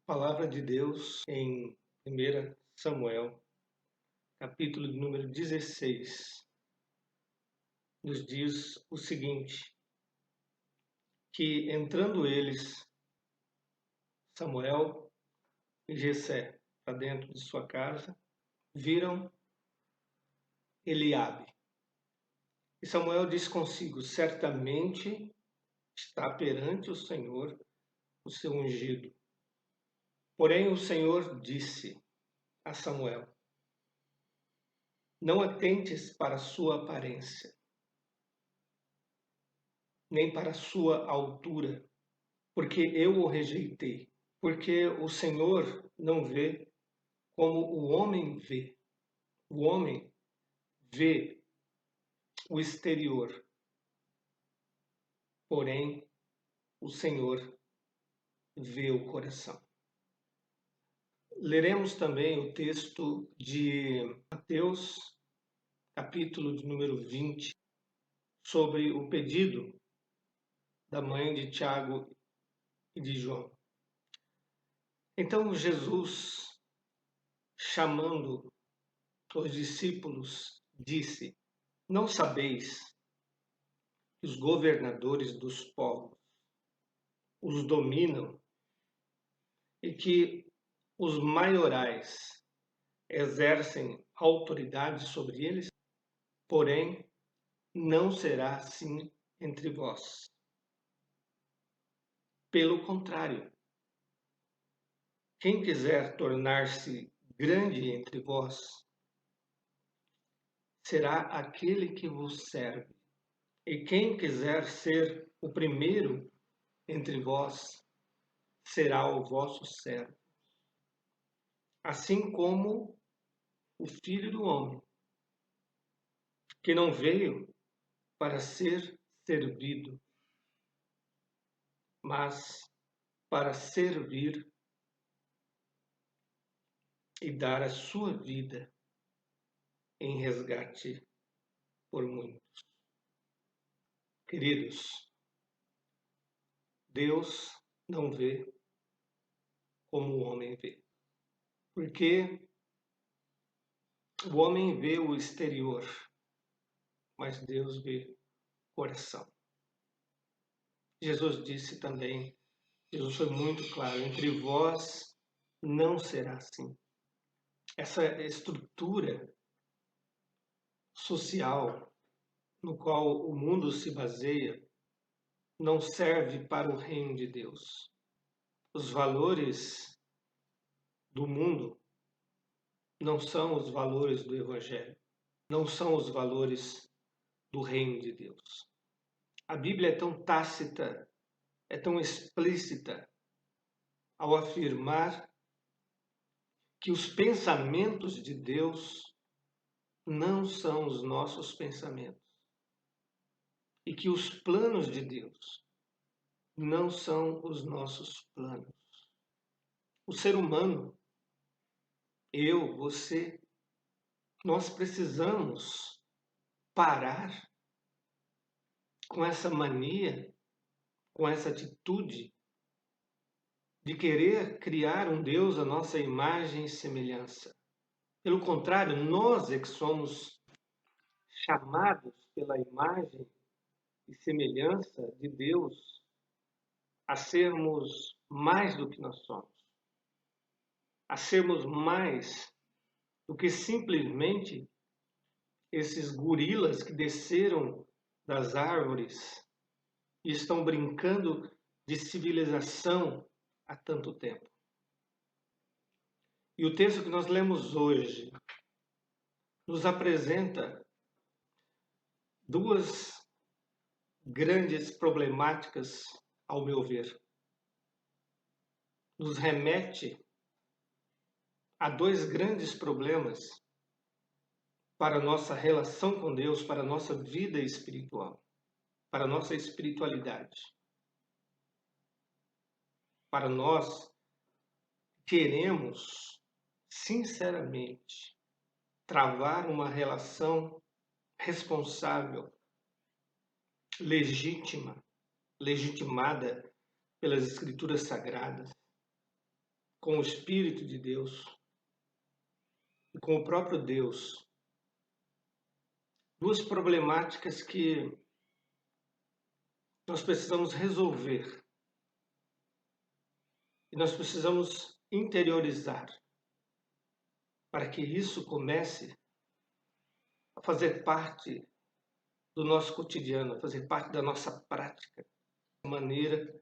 Palavra de Deus em 1 Samuel, capítulo de número 16, nos diz o seguinte: que entrando eles, Samuel e Jessé, para dentro de sua casa, viram Eliabe. E Samuel disse consigo: certamente está perante o Senhor o seu ungido. Porém o Senhor disse a Samuel: não atentes para a sua aparência, nem para a sua altura, porque eu o rejeitei. Porque o Senhor não vê como o homem vê. O homem vê o exterior, porém o Senhor vê o coração. Leremos também o texto de Mateus, capítulo de número 20, sobre o pedido da mãe de Tiago e de João. Então Jesus, chamando os discípulos, disse: não sabeis que os governadores dos povos os dominam e que os maiorais exercem autoridade sobre eles? Porém, não será assim entre vós. Pelo contrário, quem quiser tornar-se grande entre vós, será aquele que vos serve. E quem quiser ser o primeiro entre vós, será o vosso servo. Assim como o Filho do Homem, que não veio para ser servido, mas para servir e dar a sua vida em resgate por muitos. Queridos, Deus não vê como o homem vê, porque o homem vê o exterior, mas Deus vê o coração. Jesus disse também, Jesus foi muito claro: entre vós não será assim. Essa estrutura social no qual o mundo se baseia não serve para o reino de Deus. Os valores do mundo não são os valores do Evangelho, não são os valores do reino de Deus. A Bíblia é tão tácita, é tão explícita ao afirmar que os pensamentos de Deus não são os nossos pensamentos e que os planos de Deus não são os nossos planos. O ser humano, eu, você, nós precisamos parar com essa mania, com essa atitude de querer criar um Deus à nossa imagem e semelhança. Pelo contrário, nós é que somos chamados pela imagem e semelhança de Deus a sermos mais do que nós somos, a sermos mais do que simplesmente esses gorilas que desceram das árvores e estão brincando de civilização há tanto tempo. E o texto que nós lemos hoje nos apresenta duas grandes problemáticas, ao meu ver. Nos remete a dois grandes problemas para a nossa relação com Deus, para a nossa vida espiritual, para a nossa espiritualidade. Para nós queremos, sinceramente, travar uma relação responsável, legítima, legitimada pelas Escrituras Sagradas, com o Espírito de Deus e com o próprio Deus. Duas problemáticas que nós precisamos resolver e nós precisamos interiorizar para que isso comece a fazer parte do nosso cotidiano, a fazer parte da nossa prática, maneira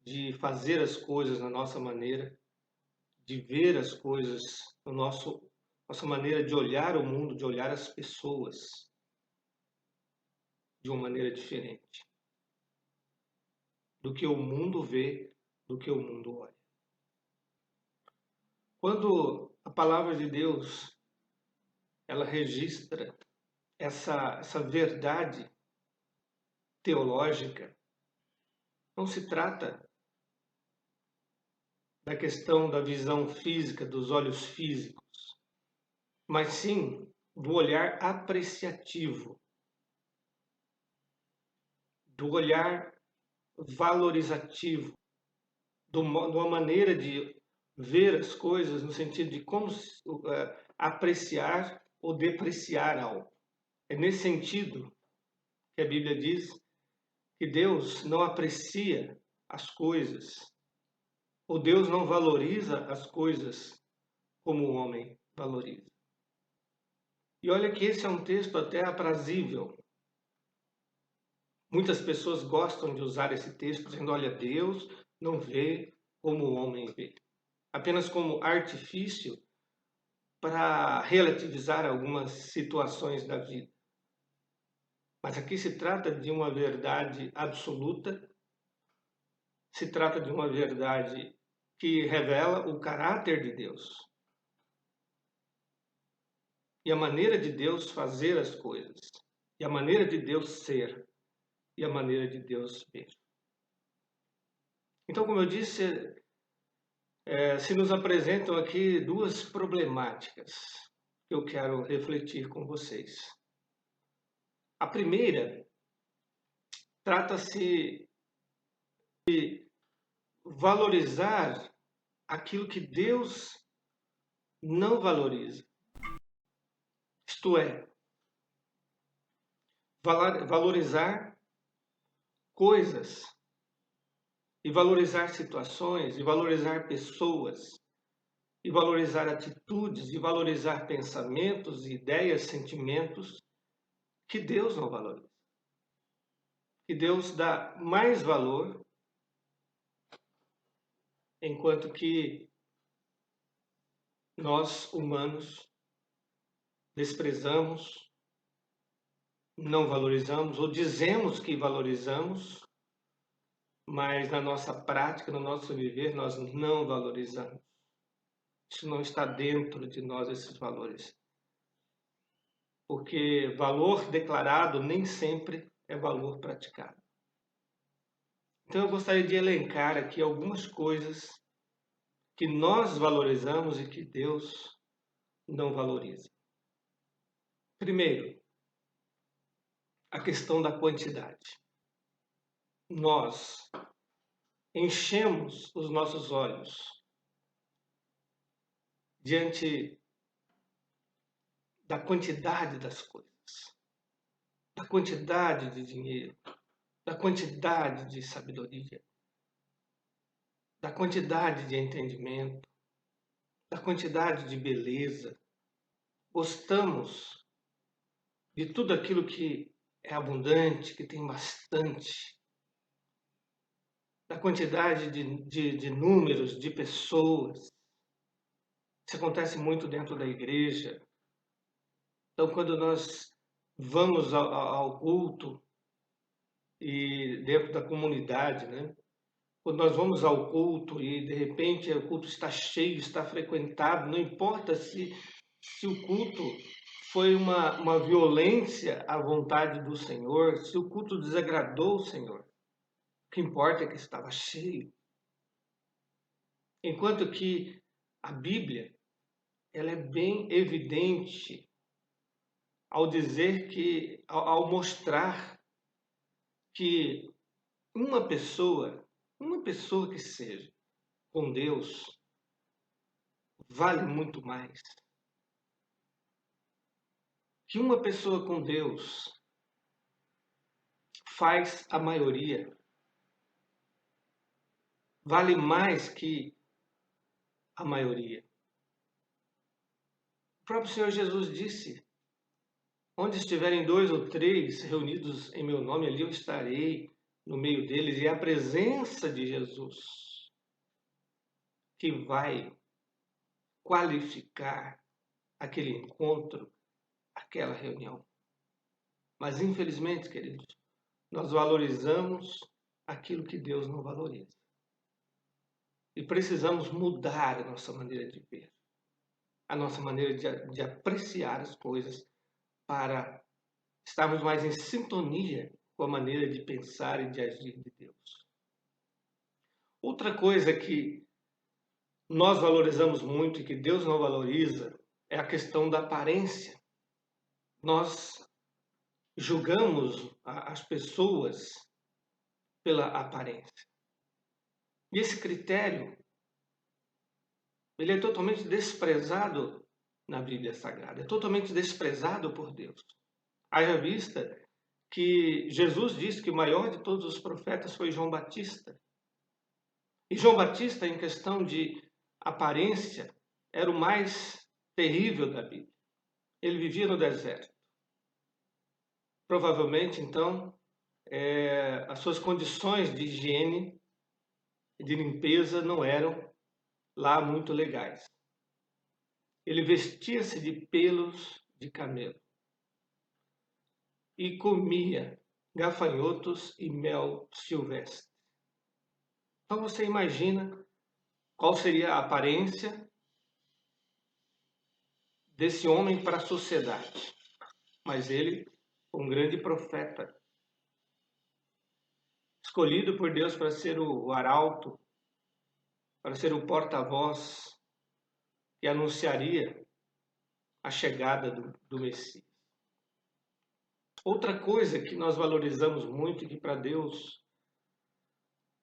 de fazer as coisas na nossa maneira, de ver as coisas no nossa maneira de olhar o mundo, de olhar as pessoas de uma maneira diferente do que o mundo vê, do que o mundo olha. Quando a palavra de Deus ela registra essa verdade teológica, não se trata da questão da visão física, dos olhos físicos, mas sim do olhar apreciativo, do olhar valorizativo, de uma maneira de ver as coisas no sentido de como apreciar ou depreciar algo. É nesse sentido que a Bíblia diz que Deus não aprecia as coisas, ou Deus não valoriza as coisas como o homem valoriza. E olha que esse é um texto até aprazível. Muitas pessoas gostam de usar esse texto dizendo, olha, Deus não vê como o homem vê. Apenas como artifício para relativizar algumas situações da vida. Mas aqui se trata de uma verdade absoluta, se trata de uma verdade que revela o caráter de Deus e a maneira de Deus fazer as coisas, e a maneira de Deus ser, e a maneira de Deus ver. Então, como eu disse, se nos apresentam aqui duas problemáticas que eu quero refletir com vocês. A primeira trata-se de valorizar aquilo que Deus não valoriza. Isto é, valorizar coisas e valorizar situações e valorizar pessoas e valorizar atitudes e valorizar pensamentos, ideias, sentimentos que Deus não valoriza. Que Deus dá mais valor, enquanto que nós, humanos, desprezamos, não valorizamos ou dizemos que valorizamos, mas na nossa prática, no nosso viver, nós não valorizamos. Isso não está dentro de nós, esses valores. Porque valor declarado nem sempre é valor praticado. Então eu gostaria de elencar aqui algumas coisas que nós valorizamos e que Deus não valoriza. Primeiro, a questão da quantidade. Nós enchemos os nossos olhos diante da quantidade das coisas, da quantidade de dinheiro, da quantidade de sabedoria, da quantidade de entendimento, da quantidade de beleza. Gostamos de tudo aquilo que é abundante, que tem bastante, da quantidade de números, de pessoas. Isso acontece muito dentro da igreja. Então, quando nós vamos ao culto e dentro da comunidade, né? Quando nós vamos ao culto e de repente o culto está cheio, está frequentado, não importa se o culto foi uma violência à vontade do Senhor, se o culto desagradou o Senhor. O que importa é que estava cheio. Enquanto que a Bíblia, ela é bem evidente ao dizer que, ao mostrar que uma pessoa que seja com Deus, vale muito mais que uma pessoa com Deus faz a maioria. Vale mais que a maioria. O próprio Senhor Jesus disse: onde estiverem 2 ou 3 reunidos em meu nome, ali eu estarei no meio deles. E é a presença de Jesus que vai qualificar aquele encontro, aquela reunião. Mas, infelizmente, queridos, nós valorizamos aquilo que Deus não valoriza. E precisamos mudar a nossa maneira de ver, a nossa maneira de apreciar as coisas, para estarmos mais em sintonia com a maneira de pensar e de agir de Deus. Outra coisa que nós valorizamos muito e que Deus não valoriza é a questão da aparência. Nós julgamos as pessoas pela aparência. E esse critério, ele é totalmente desprezado na Bíblia Sagrada, é totalmente desprezado por Deus. Haja vista que Jesus disse que o maior de todos os profetas foi João Batista. E João Batista, em questão de aparência, era o mais terrível da Bíblia. Ele vivia no deserto. Provavelmente, então, as suas condições de higiene e de limpeza não eram lá muito legais. Ele vestia-se de pelos de camelo e comia gafanhotos e mel silvestre. Então você imagina qual seria a aparência desse homem para a sociedade. Mas ele foi um grande profeta, escolhido por Deus para ser o arauto, para ser o porta-voz que anunciaria a chegada do Messias. Outra coisa que nós valorizamos muito e que para Deus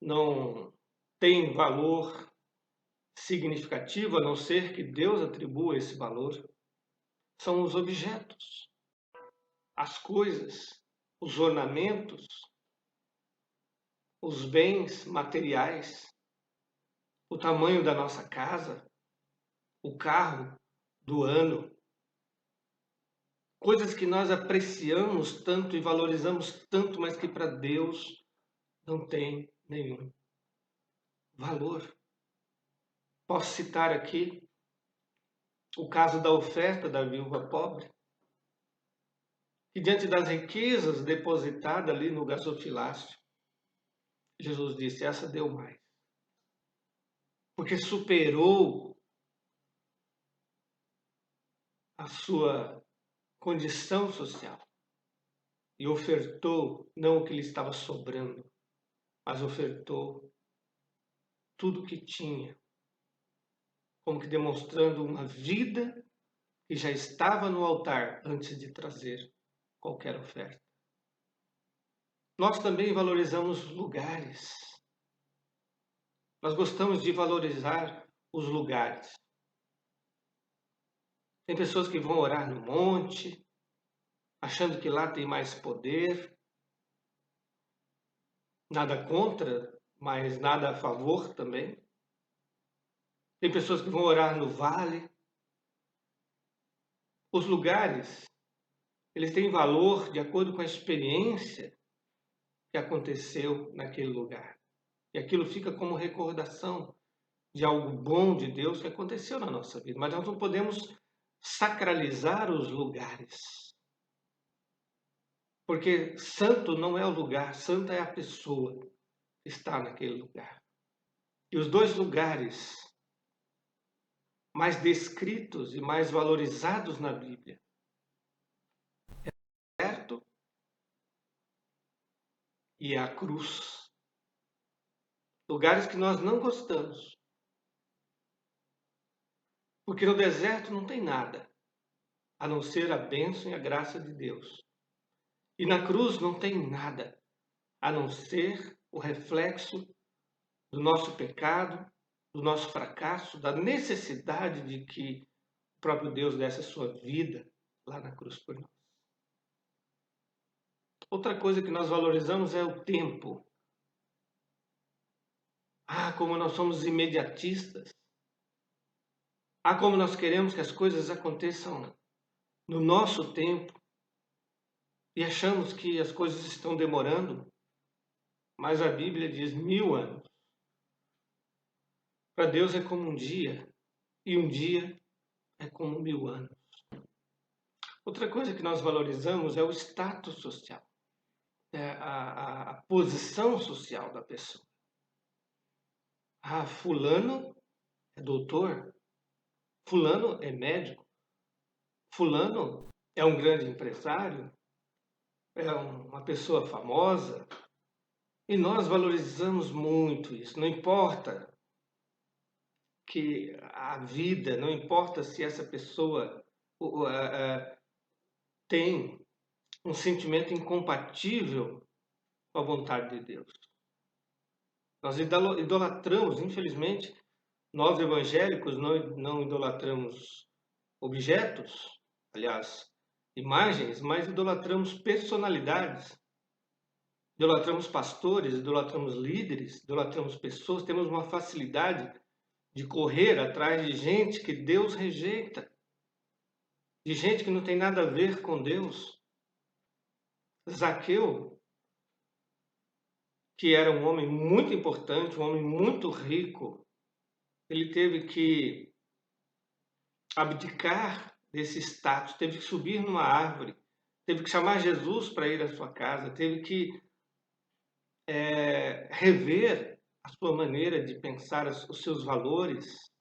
não tem valor significativo, a não ser que Deus atribua esse valor, são os objetos, as coisas, os ornamentos, os bens materiais, o tamanho da nossa casa, o carro do ano, coisas que nós apreciamos tanto e valorizamos tanto, mas que para Deus não tem nenhum valor. Posso citar aqui o caso da oferta da viúva pobre, que diante das riquezas depositadas ali no gasofilácio, Jesus disse: essa deu mais, porque superou a sua condição social e ofertou não o que lhe estava sobrando, mas ofertou tudo o que tinha, como que demonstrando uma vida que já estava no altar antes de trazer qualquer oferta. Nós também valorizamos lugares. Nós gostamos de valorizar os lugares. Tem pessoas que vão orar no monte, achando que lá tem mais poder. Nada contra, mas nada a favor também. Tem pessoas que vão orar no vale. Os lugares, eles têm valor de acordo com a experiência que aconteceu naquele lugar. E aquilo fica como recordação de algo bom de Deus que aconteceu na nossa vida. Mas nós não podemos sacralizar os lugares. Porque santo não é o lugar, santa é a pessoa que está naquele lugar. E os dois lugares mais descritos e mais valorizados na Bíblia é o deserto e a cruz. Lugares que nós não gostamos. Porque no deserto não tem nada, a não ser a bênção e a graça de Deus. E na cruz não tem nada, a não ser o reflexo do nosso pecado do nosso fracasso, da necessidade de que o próprio Deus desse a sua vida lá na cruz por nós. Outra coisa que nós valorizamos é o tempo. Como nós somos imediatistas. Como nós queremos que as coisas aconteçam no nosso tempo e achamos que as coisas estão demorando, mas a Bíblia diz 1000 anos. Para Deus é como um dia, e um dia é como 1000 anos. Outra coisa que nós valorizamos é o status social, a posição social da pessoa. Fulano é doutor, fulano é médico, fulano é um grande empresário, é uma pessoa famosa. E nós valorizamos muito isso. Não importa que a vida, não importa se essa pessoa tem um sentimento incompatível com a vontade de Deus. Nós idolatramos, infelizmente, nós evangélicos não idolatramos objetos, aliás, imagens, mas idolatramos personalidades. Idolatramos pastores, idolatramos líderes, idolatramos pessoas, temos uma facilidade de correr atrás de gente que Deus rejeita, de gente que não tem nada a ver com Deus. Zaqueu, que era um homem muito importante, um homem muito rico, ele teve que abdicar desse status, teve que subir numa árvore, teve que chamar Jesus para ir à sua casa, teve que rever a sua maneira de pensar, os seus valores,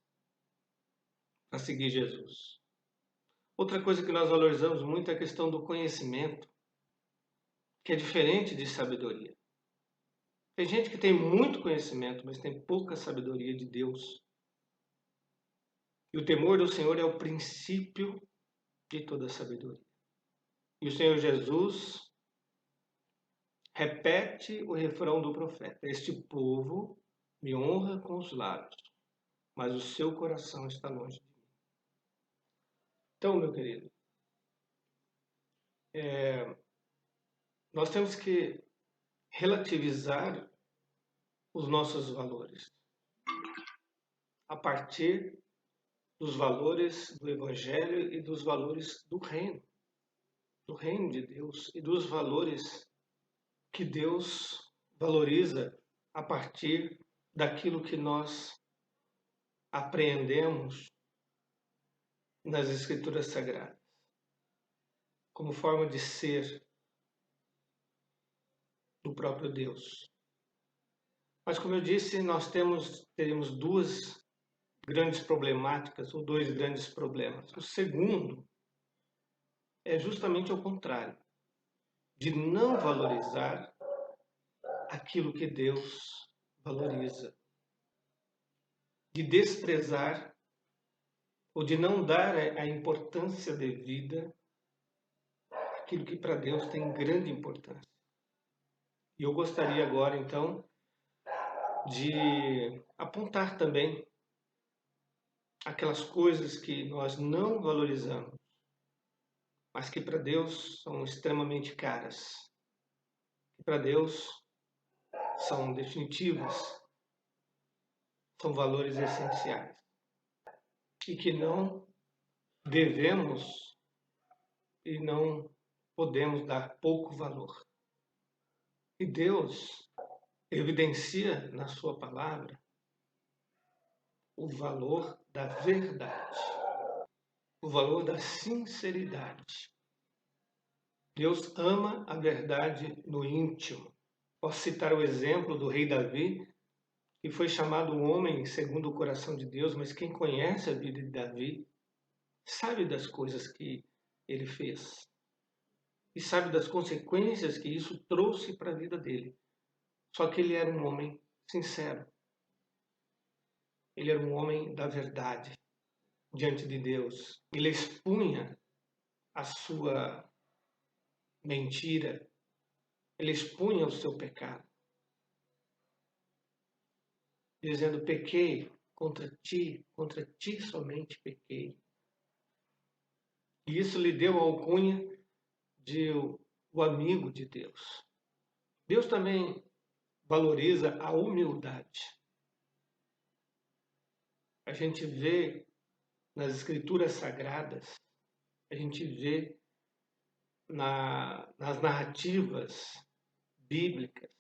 para seguir Jesus. Outra coisa que nós valorizamos muito é a questão do conhecimento, que é diferente de sabedoria. Tem gente que tem muito conhecimento, mas tem pouca sabedoria de Deus. E o temor do Senhor é o princípio de toda sabedoria. E o Senhor Jesus repete o refrão do profeta: este povo me honra com os lábios, mas o seu coração está longe de mim. Então, meu querido, nós temos que relativizar os nossos valores a partir dos valores do Evangelho e dos valores do reino de Deus e dos valores que Deus valoriza a partir daquilo que nós apreendemos nas Escrituras Sagradas, como forma de ser do próprio Deus. Mas, como eu disse, nós teremos duas grandes problemáticas, ou dois grandes problemas. O segundo é justamente o contrário, de não valorizar aquilo que Deus valoriza, de desprezar ou de não dar a importância devida àquilo que para Deus tem grande importância. E eu gostaria agora, então, de apontar também aquelas coisas que nós não valorizamos, mas que para Deus são extremamente caras, que para Deus são definitivas, são valores essenciais e que não devemos e não podemos dar pouco valor. E Deus evidencia na sua palavra o valor da verdade, o valor da sinceridade. Deus ama a verdade no íntimo. Posso citar o exemplo do rei Davi, que foi chamado um homem segundo o coração de Deus, mas quem conhece a vida de Davi sabe das coisas que ele fez e sabe das consequências que isso trouxe para a vida dele. Só que ele era um homem sincero. Ele era um homem da verdade diante de Deus. Ele expunha a sua mentira, ele expunha o seu pecado, dizendo: pequei contra ti somente pequei. E isso lhe deu a alcunha de o amigo de Deus. Deus também valoriza a humildade. A gente vê nas escrituras sagradas, a gente vê nas narrativas bíblicas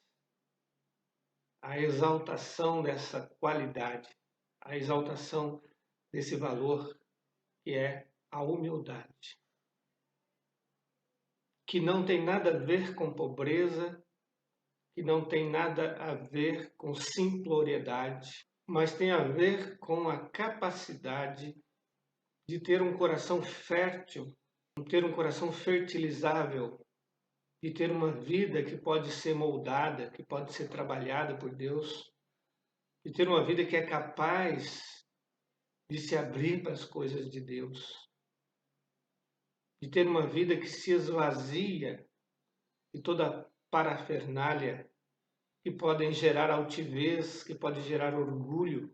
a exaltação dessa qualidade, a exaltação desse valor que é a humildade, que não tem nada a ver com pobreza, que não tem nada a ver com simploriedade, mas tem a ver com a capacidade de ter um coração fértil, de ter um coração fertilizável, de ter uma vida que pode ser moldada, que pode ser trabalhada por Deus, de ter uma vida que é capaz de se abrir para as coisas de Deus, de ter uma vida que se esvazia de toda parafernália que podem gerar altivez, que pode gerar orgulho,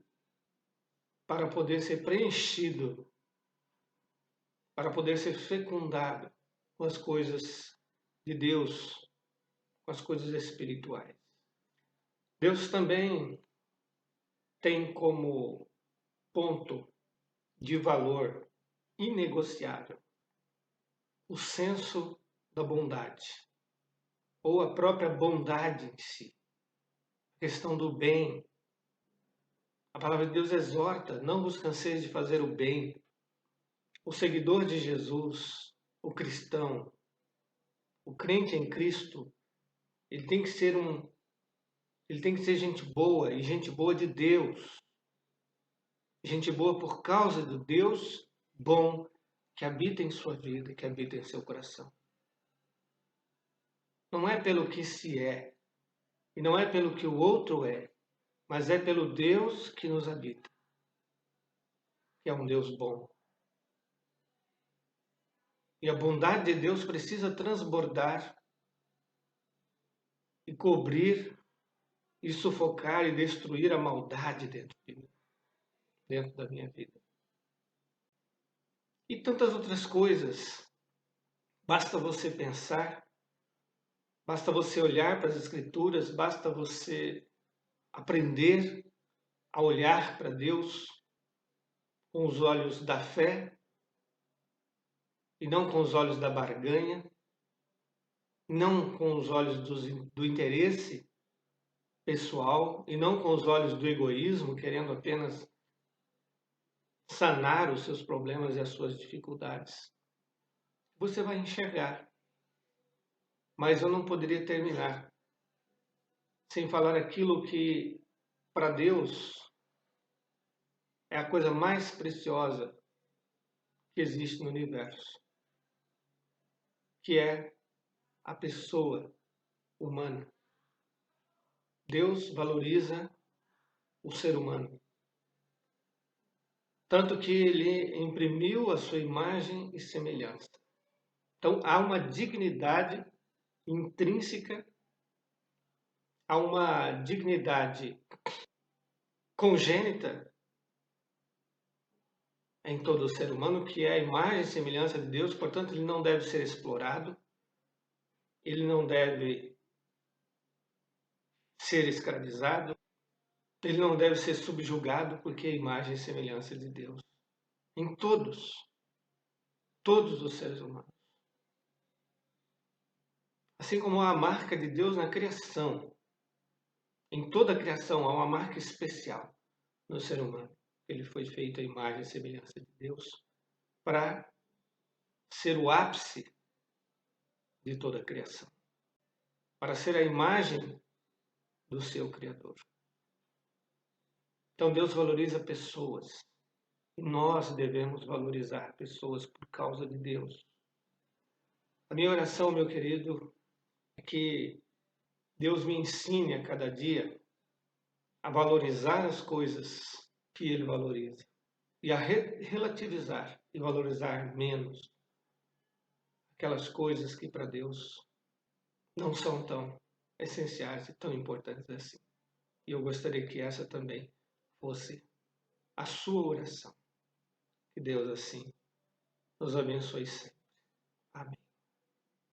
para poder ser preenchido, para poder ser fecundado com as coisas de Deus, com as coisas espirituais. Deus também tem como ponto de valor inegociável o senso da bondade, ou a própria bondade em si, a questão do bem. A palavra de Deus exorta: não vos canseis de fazer o bem. O seguidor de Jesus, o cristão, o crente em Cristo, ele tem que ser gente boa, e gente boa de Deus. Gente boa por causa do Deus bom que habita em sua vida, que habita em seu coração. Não é pelo que se é, e não é pelo que o outro é, mas é pelo Deus que nos habita, que é um Deus bom. E a bondade de Deus precisa transbordar e cobrir e sufocar e destruir a maldade dentro de mim, dentro da minha vida. E tantas outras coisas. Basta você pensar, basta você olhar para as Escrituras, basta você aprender a olhar para Deus com os olhos da fé e não com os olhos da barganha, não com os olhos do interesse pessoal e não com os olhos do egoísmo, querendo apenas sanar os seus problemas e as suas dificuldades. Você vai enxergar. Mas eu não poderia terminar sem falar aquilo que, para Deus, é a coisa mais preciosa que existe no universo, que é a pessoa humana. Deus valoriza o ser humano, tanto que ele imprimiu a sua imagem e semelhança. Então há uma dignidade intrínseca, há uma dignidade congênita em todo ser humano, que é a imagem e semelhança de Deus, portanto ele não deve ser explorado, ele não deve ser escravizado, ele não deve ser subjugado, porque é a imagem e semelhança de Deus. Em todos os seres humanos. Assim como há a marca de Deus na criação, em toda a criação há uma marca especial no ser humano. Ele foi feito à imagem e semelhança de Deus para ser o ápice de toda a criação, para ser a imagem do seu Criador. Então Deus valoriza pessoas e nós devemos valorizar pessoas por causa de Deus. A minha oração, meu querido, é que Deus me ensine a cada dia a valorizar as coisas que Ele valoriza e a relativizar e valorizar menos aquelas coisas que para Deus não são tão essenciais e tão importantes assim. E eu gostaria que essa também fosse a sua oração. Que Deus assim nos abençoe sempre. Amém.